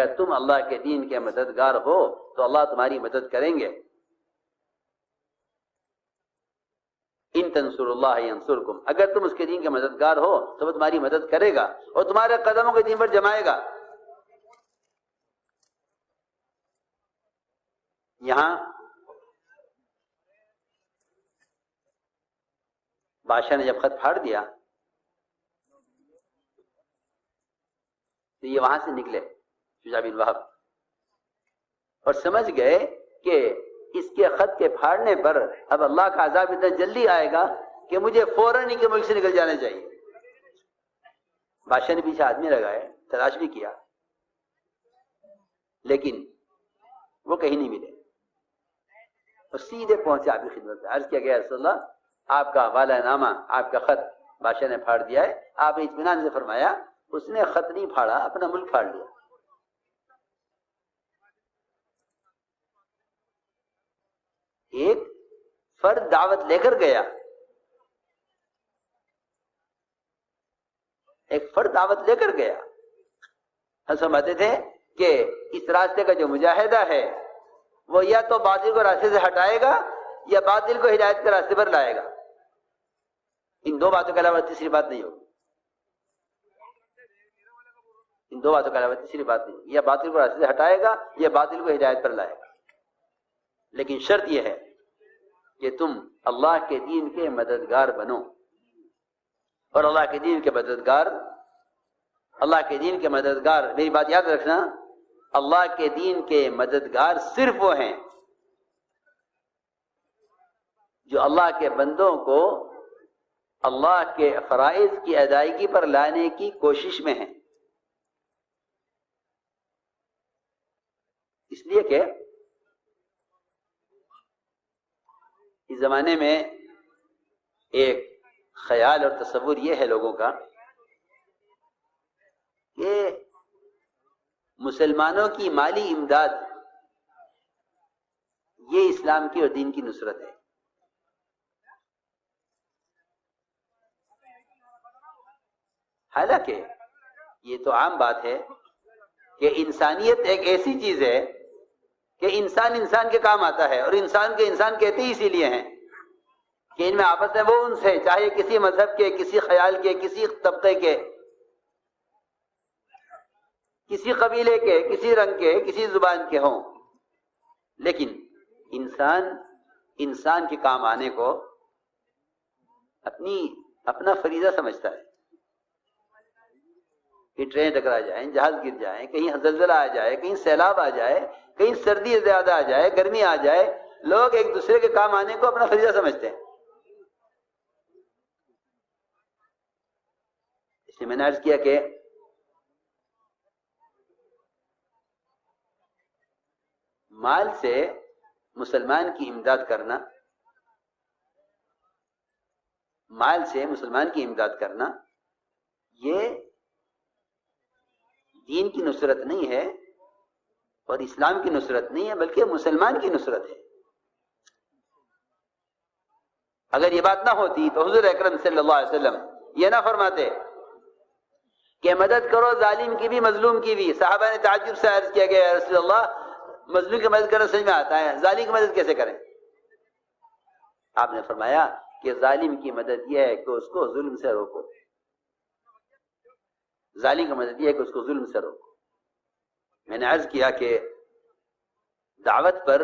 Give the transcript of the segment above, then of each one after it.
اگر تم اللہ کے دین کے مددگار ہو تو اللہ تمہاری مدد کریں گے. ان تنصر اللہ ینصرکم، اگر تم اس کے دین کے مددگار ہو تو وہ تمہاری مدد کرے گا اور تمہارے قدموں کے دین پر جمائے گا. یہاں بادشاہ نے جب خط پھاڑ دیا تو یہ وہاں سے نکلے شجاع بن وہب اور سمجھ گئے کہ اس کے خط کے پھاڑنے پر اب اللہ کا عذاب اتنا جلدی آئے گا کہ مجھے فوراً ہی کے ملک سے نکل جانا چاہیے. بادشاہ نے پیچھے آدمی لگائے، تلاش بھی کیا، لیکن وہ کہیں نہیں ملے. اور سیدھے پہنچے آپ کی خدمت میں. عرض کیا گیا رسول اللہ آپ کا حوالہ نامہ، آپ کا خط بادشاہ نے پھاڑ دیا ہے. آپ نے اطمینان سے فرمایا اس نے خط نہیں پھاڑا، اپنا ملک پھاڑ لیا. ایک فرد دعوت لے کر گیا، ایک فرد دعوت لے کر گیا. ہم سمجھتے تھے کہ اس راستے کا جو مجاہدہ ہے وہ یا تو باطل کو راستے سے ہٹائے گا یا باطل کو ہدایت کے راستے پر لائے گا. ان دو باتوں کے علاوہ تیسری بات نہیں ہوگی. ان دو باتوں کے علاوہ تیسری بات نہیں ہوگی. یا باطل کو راستے سے ہٹائے گا یا باطل کو ہدایت پر لائے گا. لیکن شرط یہ ہے کہ تم اللہ کے دین کے مددگار بنو. اور اللہ کے دین کے مددگار، اللہ کے دین کے مددگار، میری بات یاد رکھنا، اللہ کے دین کے مددگار صرف وہ ہیں جو اللہ کے بندوں کو اللہ کے فرائض کی ادائیگی پر لانے کی کوشش میں ہیں. اس لیے کہ اس زمانے میں ایک خیال اور تصور یہ ہے لوگوں کا کہ مسلمانوں کی مالی امداد یہ اسلام کی اور دین کی نصرت ہے. حالانکہ یہ تو عام بات ہے کہ انسانیت ایک ایسی چیز ہے کہ انسان انسان کے کام آتا ہے، اور انسان کے انسان کہتے ہی اسی لیے ہیں کہ ان میں آپس میں وہ انس ہے، چاہے کسی مذہب کے، کسی خیال کے، کسی طبقے کے، کسی قبیلے کے، کسی رنگ کے، کسی زبان کے ہوں. لیکن انسان کے کام آنے کو اپنا فریضہ سمجھتا ہے. کہ ٹرین ٹکرا جائیں، جہاز گر جائیں، کہیں زلزلہ آ جائے، کہیں سیلاب آ جائے، کہیں سردی زیادہ آ جائے، گرمی آ جائے، لوگ ایک دوسرے کے کام آنے کو اپنا فریضہ سمجھتے ہیں. اس لیے میں نے عرض کیا کہ مال سے مسلمان کی امداد کرنا، مال سے مسلمان کی امداد کرنا یہ دین کی نصرت نہیں ہے اور اسلام کی نصرت نہیں ہے، بلکہ مسلمان کی نصرت ہے. اگر یہ بات نہ ہوتی تو حضور اکرم صلی اللہ علیہ وسلم یہ نہ فرماتے کہ مدد کرو ظالم کی بھی مظلوم کی بھی. صحابہ نے تعجب سے عرض کیا کہ یا رسول اللہ مظلوم کی مدد کرنا سمجھ میں آتا ہے، ظالم کی مدد کیسے کریں؟ آپ نے فرمایا کہ ظالم کی مدد یہ ہے کہ اس کو ظلم سے روکو. ظالم کی مدد یہ ہے کہ اس کو ظلم سے روکو. میں نے عرض کیا کہ دعوت پر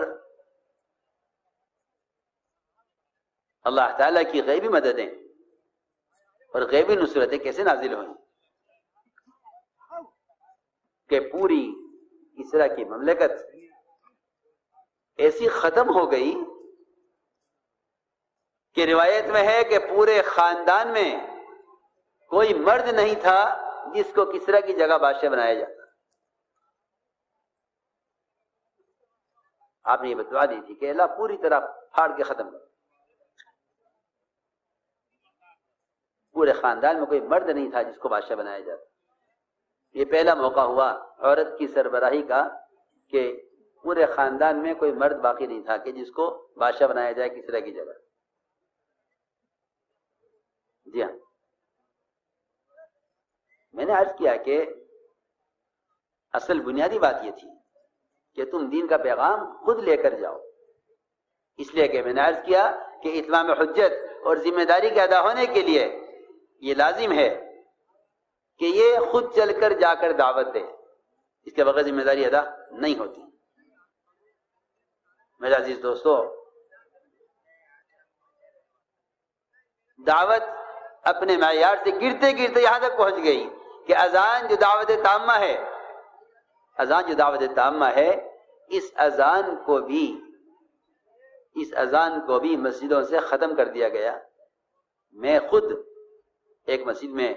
اللہ تعالیٰ کی غیبی مددیں اور غیبی نصرتیں کیسے نازل ہوئیں کہ پوری کسریٰ کی مملکت ایسی ختم ہو گئی کہ روایت میں ہے کہ پورے خاندان میں کوئی مرد نہیں تھا جس کو کسریٰ کی جگہ بادشاہ بنایا جاتا. آپ نے یہ بتوا دی تھی کہ اللہ پوری طرح پھاڑ کے ختم کر. پورے خاندان میں کوئی مرد نہیں تھا جس کو بادشاہ بنایا جاتا. یہ پہلا موقع ہوا عورت کی سربراہی کا کہ پورے خاندان میں کوئی مرد باقی نہیں تھا کہ جس کو بادشاہ بنایا جائے کسریٰ کی جگہ. جی ہاں، میں نے عرض کیا کہ اصل بنیادی بات یہ تھی کہ تم دین کا پیغام خود لے کر جاؤ. اس لیے کہ میں نے عرض کیا کہ اتمام حجت اور ذمہ داری کے ادا ہونے کے لیے یہ لازم ہے کہ یہ خود چل کر جا کر دعوت دے. اس کے بغیر ذمہ داری ادا نہیں ہوتی. میرے عزیز دوستو، دعوت اپنے معیار سے گرتے گرتے یہاں تک پہنچ گئی کہ اذان جو دعوت تامہ ہے، اذان جو دعوت تامہ ہے، اس اذان کو بھی مسجدوں سے ختم کر دیا گیا. میں خود ایک مسجد میں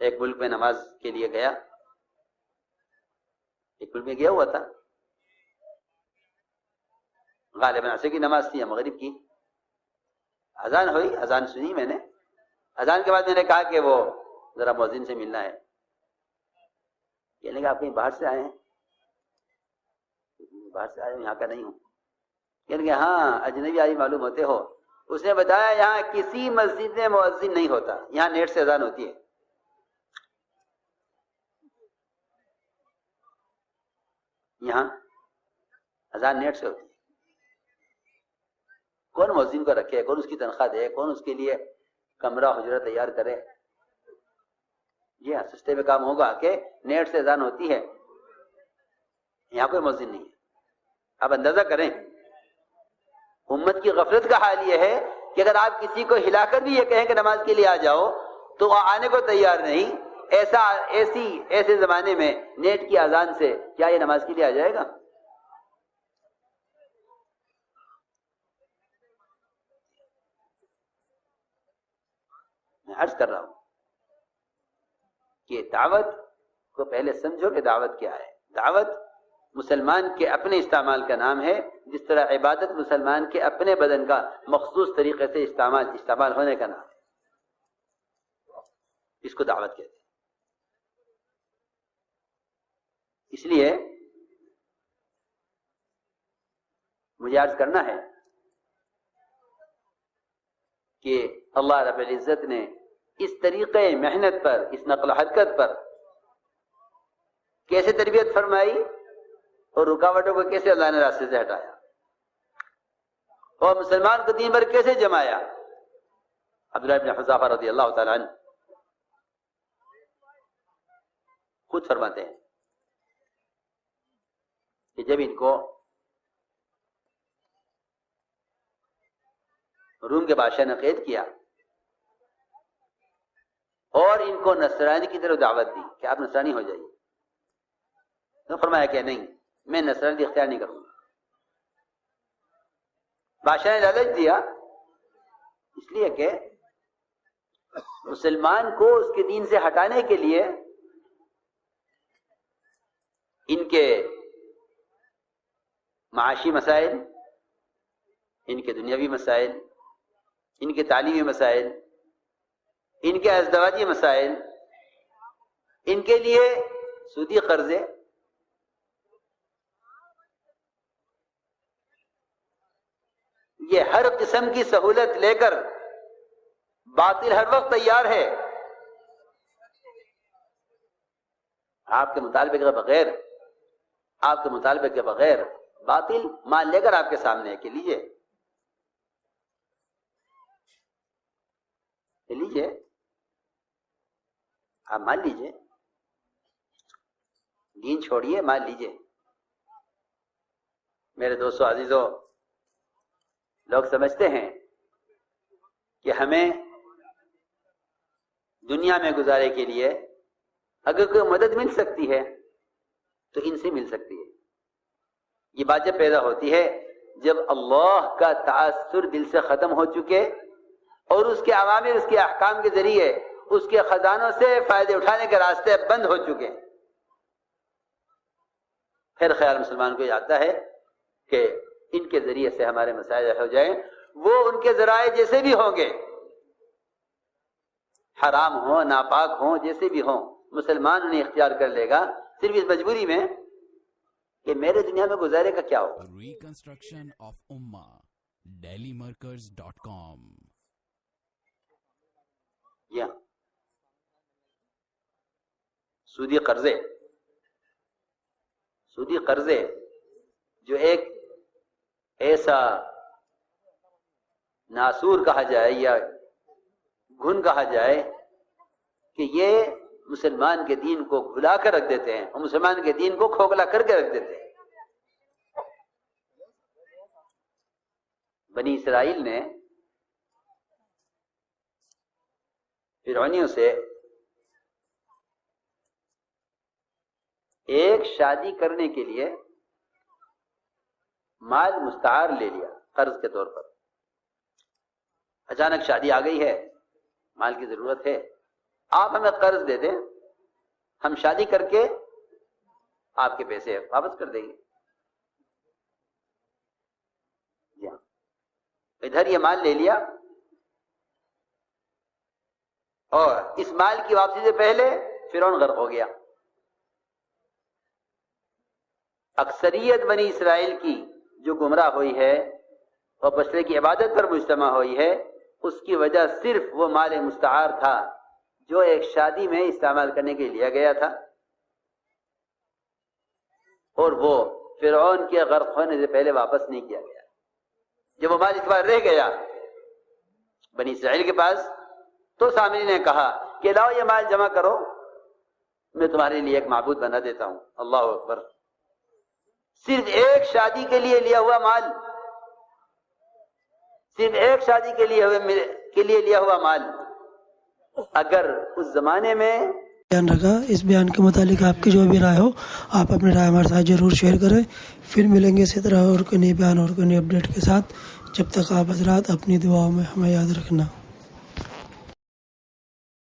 ایک ملک میں نماز کے لیے گیا، ایک ملک میں گیا ہوا تھا، غالباً عصر کی نماز تھی یا مغرب کی. اذان ہوئی، اذان سنی میں نے. اذان کے بعد میں نے کہا کہ وہ ذرا مؤذن سے ملنا ہے. کہنے لگا آپ کہیں باہر سے آئے ہیں؟ باہر سے آئے ہوں، یہاں کا نہیں ہوں. کہنے لگا ہاں اجنبی آئی معلوم ہوتے ہو. اس نے بتایا یہاں کسی مسجد میں مؤذن نہیں ہوتا، یہاں نیٹ سے اذان ہوتی ہے. یہاں اذان نیٹ سے ہوتی ہے. کون مؤذن کو رکھے، کون اس کی تنخواہ دے، کون اس کے لیے کمرہ حجرہ تیار کرے؟ یہ سستے میں کام ہوگا کہ نیٹ سے اذان ہوتی ہے. یہاں کوئی مؤذن نہیں ہے. آپ اندازہ کریں امت کی غفلت کا حال یہ ہے کہ اگر آپ کسی کو ہلا کر بھی یہ کہیں کہ نماز کے لیے آ جاؤ تو وہ آنے کو تیار نہیں. ایسے زمانے میں نیٹ کی اذان سے کیا یہ نماز کے لیے آ جائے گا؟ میں عرض کر رہا ہوں کہ دعوت کو پہلے سمجھو کہ دعوت کیا ہے. دعوت مسلمان کے اپنے استعمال کا نام ہے، جس طرح عبادت مسلمان کے اپنے بدن کا مخصوص طریقے سے استعمال ہونے کا نام ہے. اس کو دعوت کہتے ہیں. اس لیے مجھے عرض کرنا ہے کہ اللہ رب العزت نے اس طریقے محنت پر، اس نقل و حرکت پر کیسے تربیت فرمائی اور رکاوٹوں کو کیسے اللہ نے راستے سے ہٹایا اور مسلمان کو دین پر کیسے جمایا. عبداللہ بن حذافہ رضی اللہ تعالیٰ عنہ خود فرماتے ہیں کہ جب ان کو روم کے بادشاہ نے قید کیا اور ان کو نصرانی کی طرف دعوت دی کہ آپ نصرانی ہو جائیے، تو فرمایا کہ نہیں، میں نصرانی اختیار نہیں کروں گا. بادشاہ نے لالچ دیا اس لیے کہ مسلمان کو اس کے دین سے ہٹانے کے لیے ان کے معاشی مسائل، ان کے دنیاوی مسائل، ان کے تعلیمی مسائل، ان کے ازدواجی مسائل، ان کے لیے سودی قرضے، یہ ہر قسم کی سہولت لے کر باطل ہر وقت تیار ہے. آپ کے مطالبے کے بغیر باطل مان لے کر آپ کے سامنے ہے کہ لیجئے آپ مان لیجئے، دین چھوڑیے، مان لیجئے. میرے دوستو عزیزو، لوگ سمجھتے ہیں کہ ہمیں دنیا میں گزارے کے لیے اگر کوئی مدد مل سکتی ہے تو ان سے مل سکتی ہے. یہ بات جب پیدا ہوتی ہے جب اللہ کا تأثر دل سے ختم ہو چکے اور اس کے عوامر، اس کے احکام کے ذریعے اس کے خزانوں سے فائدے اٹھانے کے راستے بند ہو چکے. پھر خیال مسلمان کو یہ آتا ہے کہ ان کے ذریعے سے ہمارے مسائل ہو جائیں. وہ ان کے ذرائع جیسے بھی ہوں گے، حرام ہوں، ناپاک ہوں، جیسے بھی ہوں، مسلمان انہیں اختیار کر لے گا صرف اس مجبوری میں کہ میرے دنیا میں گزارے کا کیا ہوگا. ریکنسٹرکشن آف امہ dailymarkers.com. سودی قرضے سودی قرضے جو ایک ایسا ناسور کہا جائے یا گھن کہا جائے کہ یہ مسلمان کے دین کو بھلا کر رکھ دیتے ہیں اور مسلمان کے دین کو کھوکھلا کر کے رکھ دیتے ہیں. بنی اسرائیل نے فرعونیوں سے ایک شادی کرنے کے لیے مال مستعار لے لیا قرض کے طور پر. اچانک شادی آ گئی ہے، مال کی ضرورت ہے، آپ ہمیں قرض دے دیں، ہم شادی کر کے آپ کے پیسے واپس کر دیں گے. ادھر یہ مال لے لیا اور اس مال کی واپسی سے پہلے فرعون غرق ہو گیا. اکثریت بنی اسرائیل کی جو گمراہ ہوئی ہے اور بچڑے کی عبادت پر مجتمع ہوئی ہے، اس کی وجہ صرف وہ مال مستعار تھا جو ایک شادی میں استعمال کرنے کے لیے لیا گیا تھا، اور وہ فرعون کے غرق ہونے سے پہلے واپس نہیں کیا گیا. جب وہ مال اس بار رہ گیا بنی اسرائیل کے پاس تو سامری نے کہا کہ لاؤ یہ مال جمع کرو، میں تمہارے لیے ایک معبود بنا دیتا ہوں. اللہ اکبر. صرف ایک شادی کے لیے لیا ہوا مال، صرف ایک شادی کے لیے لیا ہوا مال اگر اس زمانے میں بیان رکھا. اس بیان کے متعلق آپ کی جو بھی رائے ہو آپ اپنی رائے ہمارے ساتھ ضرور شیئر کریں. پھر ملیں گے اسی طرح اور کوئی نئے بیان اور کوئی نئے اپڈیٹ کے ساتھ. جب تک آپ حضرات اپنی دعاؤں میں ہمیں یاد رکھنا.